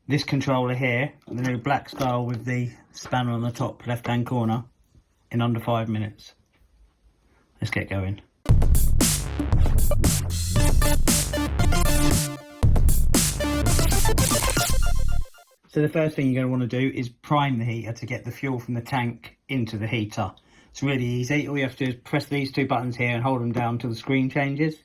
this controller here, the new black style with the spanner on the top left hand corner, in under 5 minutes. Let's get going. So the first thing you're going to want to do is prime the heater to get the fuel from the tank into the heater. It's really easy. All you have to do is press these two buttons here and hold them down until the screen changes.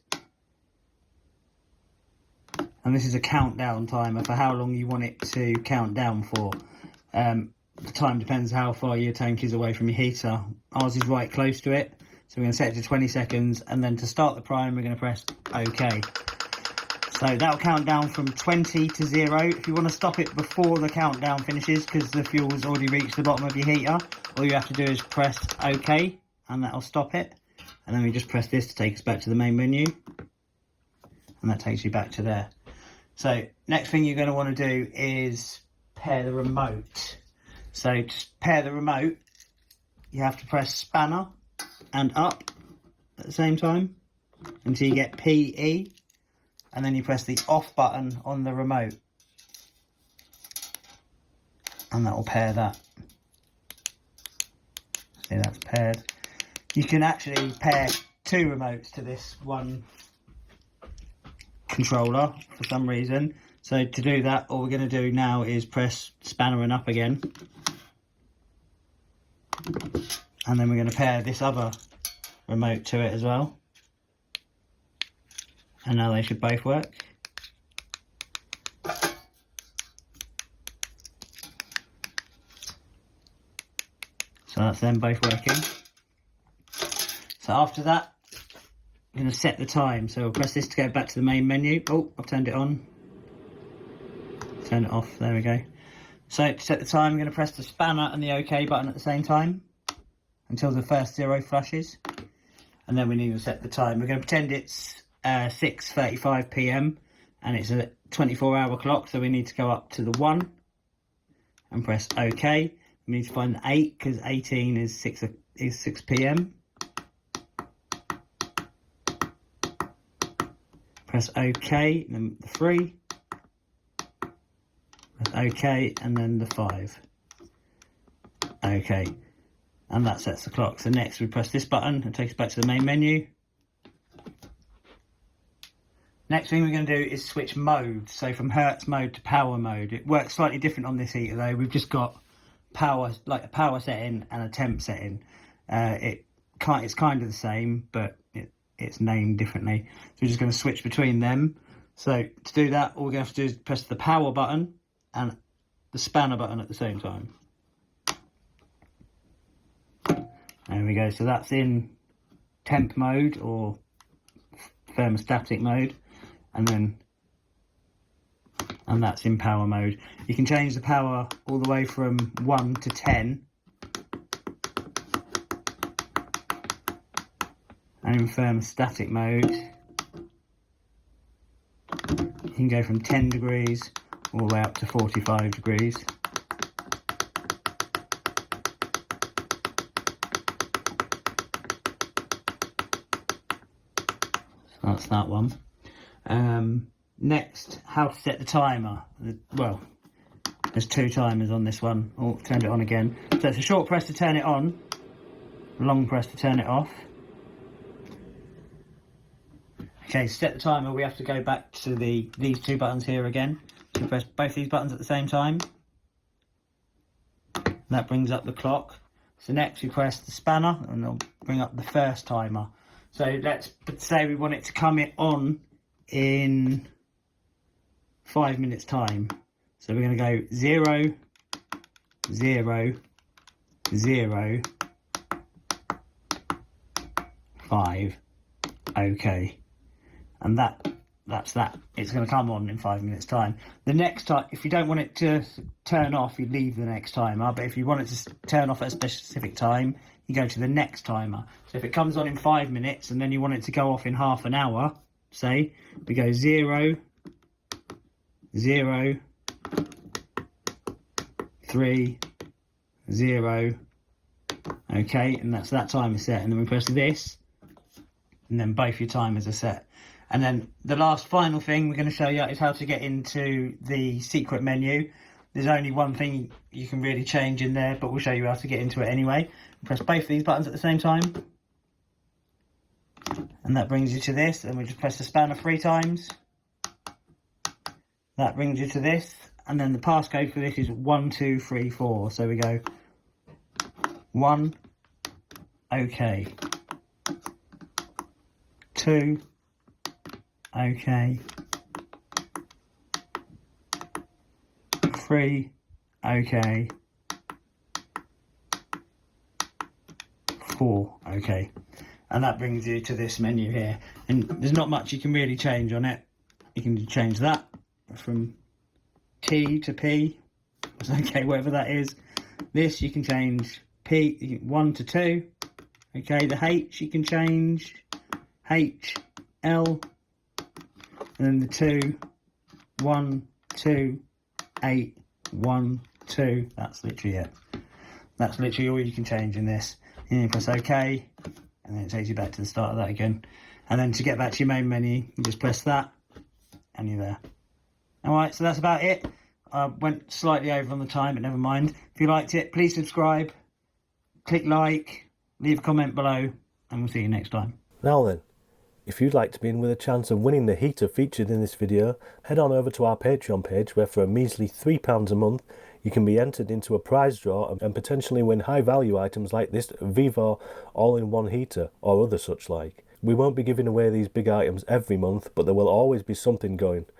And this is a countdown timer for how long you want it to count down for. The time depends how far your tank is away from your heater. Ours is right close to it. So we're going to set it to 20 seconds. And then to start the prime, we're going to press OK. So that'll count down from 20 to 0. If you want to stop it before the countdown finishes, because the fuel's already reached the bottom of your heater, all you have to do is press OK, and that'll stop it. And then we just press this to take us back to the main menu. And that takes you back to there. So next thing you're going to want to do is pair the remote. So to pair the remote, you have to press spanner and up at the same time until you get PE. And then you press the off button on the remote. And that will pair that. See, that's paired. You can actually pair two remotes to this one controller for some reason. So to do that, all we're going to do now is press spanner and up again. And then we're going to pair this other remote to it as well. And now they should both work. So that's them both working. So after that, I'm going to set the time. So we'll press this to go back to the main menu. Oh, I've turned it on. Turn it off, there we go. So to set the time, I'm going to press the spanner and the OK button at the same time until the first 0 flashes. And then we need to set the time. We're going to pretend it's 6:35 PM and it's a 24-hour clock, so we need to go up to the 1 and press OK. We need to find the 8 because 18 is 6 PM. Press OK, and then the 3. Press OK, and then the 5. OK, and that sets the clock. So next we press this button and takes us back to the main menu. Next thing we're going to do is switch modes, so from Hertz mode to power mode. It works slightly different on this heater though. We've just got power, like a power setting and a temp setting. It's kind of the same, but it's named differently. So we're just going to switch between them. So to do that, all we're going to have to do is press the power button and the spanner button at the same time. There we go. So that's in temp mode or thermostatic mode. And that's in power mode. You can change the power all the way from 1 to 10. And in thermostatic mode, you can go from 10 degrees all the way up to 45 degrees. So that's that one. Next, how to set the timer. Well, there's two timers on this one. Oh, turned it on again. So it's a short press to turn it on, a long press to turn it off. Okay, to set the timer, we have to go back to these two buttons here again. So press both these buttons at the same time. That brings up the clock. So next we press the spanner and it'll bring up the first timer. So let's say we want it to come on in 5 minutes time. So we're going to go 0, 0, 0, 5, OK. And that's that. It's going to come on in 5 minutes time. The next time, if you don't want it to turn off, you leave the next timer. But if you want it to turn off at a specific time, you go to the next timer. So if it comes on in 5 minutes and then you want it to go off in half an hour, say, we go 0, 0, 3, 0, okay, and that's that timer set. And then we press this, and then both your timers are set. And then the last final thing we're going to show you is how to get into the secret menu. There's only one thing you can really change in there, but we'll show you how to get into it anyway. Press both of these buttons at the same time. And that brings you to this, and we just press the spanner 3 times. That brings you to this, and then the passcode for this is 1234. So we go 1, OK, 2, OK, 3, OK, 4, OK. And that brings you to this menu here. And there's not much you can really change on it. You can change that from T to P. It's okay, whatever that is. This you can change P 1 to 2. Okay, the H you can change H, L, and then the 2, 1, 2, 8, 1, 2. That's literally it. That's literally all you can change in this. And you press OK, and then it takes you back to the start of that again. And then to get back to your main menu, you just press that, and you're there. Alright, so that's about it. I went slightly over on the time, but never mind. If you liked it, please subscribe, click like, leave a comment below, and we'll see you next time. Now then, if you'd like to be in with a chance of winning the heater featured in this video, head on over to our Patreon page, where for a measly £3 a month, you can be entered into a prize draw and potentially win high value items like this Vivo all-in-one heater or other such like. We won't be giving away these big items every month, but there will always be something going.